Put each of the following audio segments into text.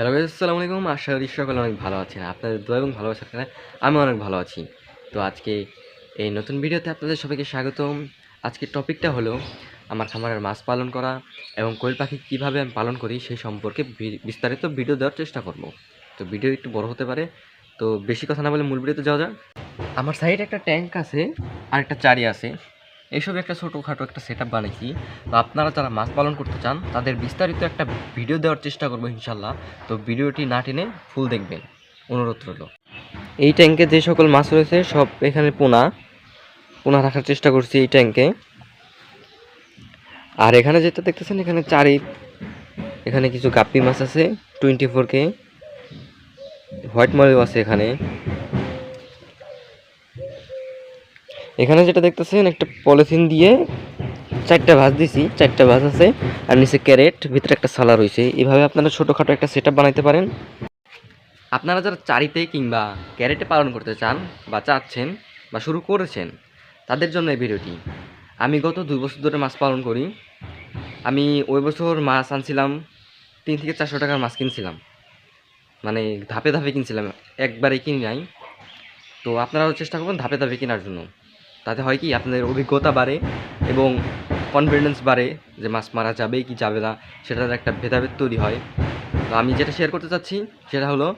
Hello guys, আসসালামু আলাইকুম। আশা করি সকলে অনেক ভালো আছেন। আপনাদের দোয়া এবং ভালোবাসার কারণে আমি অনেক ভালো আছি। তো আজকে এই নতুন ভিডিওতে আপনাদের সবাইকে স্বাগতম। আজকের টপিকটা হলো আমার খামারের মাছ পালন করা এবং কোয়েল পাখি কীভাবে আমি পালন করি সেই সম্পর্কে বিস্তারিত ভিডিও দেওয়ার চেষ্টা করব। তো ভিডিও একটু বড় হতে পারে, তো বেশি কথা না বলে মূল ভিডিওতে যাওয়া যাক। আমার সাইডে একটা ট্যাঙ্ক আছে আর একটা চারি আছে, এইসব একটা ছোটোখাটো একটা সেট আপ বানিয়েছি। তো আপনারা যারা মাছ পালন করতে চান তাদের বিস্তারিত একটা ভিডিও দেওয়ার চেষ্টা করবো ইনশাল্লাহ। তো ভিডিওটি না টেনে ফুল দেখবেন, অনুরোধ রইল। এই ট্যাঙ্কে যে সকল মাছ রয়েছে সব এখানে পোনা পোনা রাখার চেষ্টা করছি এই ট্যাঙ্কে। আর এখানে যেটা দেখতেছেন এখানে এখানে কিছু গাপ্পি মাছ আছে 24K, হোয়াইট মলেও আছে এখানে। এখানে যেটা দেখতেছেন একটা পলিথিন দিয়ে 4টা ভাঁজ দিছি, 4টা ভাঁজ আছে আর নিচে ক্যারেট, ভিতরে একটা সালা রয়েছে। এইভাবে আপনারা ছোটোখাটো একটা সেট আপ বানাইতে পারেন। আপনারা যারা চারিতে কিংবা ক্যারেটে পালন করতে চান বা চাচ্ছেন বা শুরু করেছেন তাদের জন্য এই ভিডিওটি। আমি গত 2 বছর ধরে মাছ পালন করি। আমি ওই বছর মাছ আনছিলাম 3 থেকে 400 টাকার মাছ কিনছিলাম, মানে ধাপে ধাপে কিনছিলাম, একবারে কিনি নাই। তো আপনারাও চেষ্টা করবেন ধাপে ধাপে কেনার জন্য। তাতে হয় কি আপনাদের অভিজ্ঞতা বাড়ে এবং কনফিডেন্স বাড়ে যে মাছ মারা যাবে কি যাবে না, সেটার একটা ভেদাভেদ তৈরি হয়। তো আমি যেটা শেয়ার করতে চাচ্ছি সেটা হলো,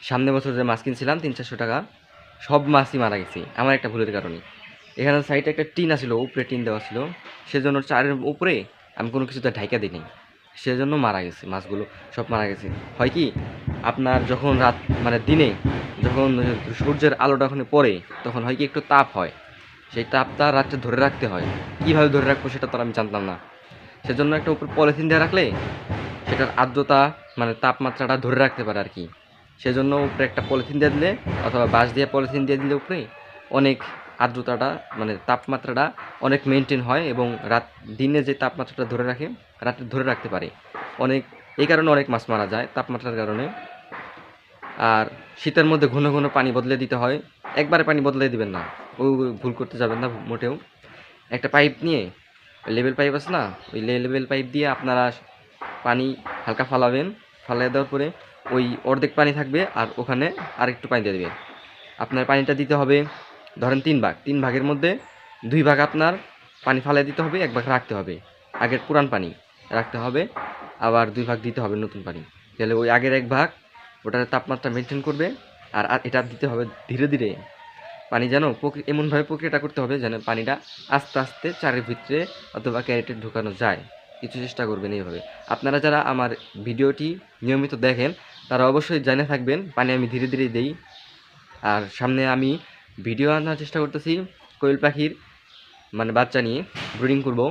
সামনে বছর যে মাছ কিনছিলাম 300-400 টাকা, সব মাছই মারা গেছে আমার একটা ভুলের কারণে। এখানে সাইডে একটা টিন ছিল, উপরে টিন দেওয়া ছিল, সেজন্য চারের উপরে আমি কোনো কিছুতে ঢাইকা দিই, সেজন্য মারা গেছে মাছগুলো, সব মারা গেছে। হয় কি আপনার যখন রাত মানে দিনে যখন সূর্যের আলোটা ওখানে পড়ে তখন হয় কি একটু তাপ হয়, সেই তাপটা রাত্রে ধরে রাখতে হয়। কীভাবে ধরে রাখবো সেটা তো আমি জানতাম না, সেজন্য একটা উপরে পলিথিন দিয়ে রাখলে সেটার আর্দ্রতা মানে তাপমাত্রাটা ধরে রাখতে পারে আর কি। সেজন্য উপরে একটা পলিথিন দিয়ে দিলে অথবা বাঁশ দিয়ে পলিথিন দিয়ে দিলে উপরে অনেক আর্দ্রতাটা মানে তাপমাত্রাটা অনেক মেনটেন হয় এবং দিনে যে তাপমাত্রাটা ধরে রাখে রাত্রে ধরে রাখতে পারে অনেক। এই কারণে অনেক মাছ মারা যায় তাপমাত্রার কারণে। আর শীতের মধ্যে ঘন ঘন পানি বদলে দিতে হয়, একবারে পানি বদলে দিবেন না, ওই ভুল করতে যাবেন না মোটেও। একটা পাইপ নিয়ে, লেবেল পাইপ আছে না, ওই লেবেল পাইপ দিয়ে আপনারা পানি হালকা ফালাবেন, ফালিয়ে দেওয়ার পরে ওই অর্ধেক পানি থাকবে আর ওখানে আরেকটু পানি দিয়ে দেবেন। আপনার পানিটা দিতে হবে ধরেন 3 ভাগ, 3 ভাগের মধ্যে 2 ভাগ আপনার পানি ফালিয়ে দিতে হবে, 1 ভাগ রাখতে হবে, আগের পুরান পানি রাখতে হবে, আবার 2 ভাগ দিতে হবে নতুন পানি। তাহলে ওই আগের 1 ভাগ ওটার তাপমাত্রা মেনটেন করবে। আর এটা দিতে হবে ধীরে ধীরে, পানি যেন এমনভাবে প্রক্রিয়াটা করতে হবে যেন পানিটা আস্তে আস্তে চারের ভিতরে অথবা ক্যারেটে ঢুকানো যায়, কিছু চেষ্টা করবেন এইভাবে। আপনারা যারা আমার ভিডিওটি নিয়মিত দেখেন তারা অবশ্যই জেনে থাকবেন পানি আমি ধীরে ধীরে দেই। আর সামনে আমি ভিডিও আনার চেষ্টা করতেছি কোয়েল পাখির মানে বাচ্চা নিয়ে ব্রিডিং করব।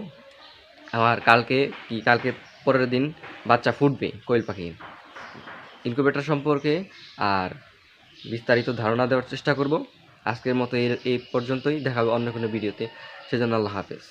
আমার কালকে পরের দিন বাচ্চা ফুটবে কোয়েল পাখির ইনকিউবেটর সম্পর্কে আর বিস্তারিত ধারণা দেওয়ার চেষ্টা করব। আজকের মতো এই পর্যন্তই, দেখা হবে অন্য কোনো ভিডিওতে। সেজন্য আল্লাহ হাফেজ।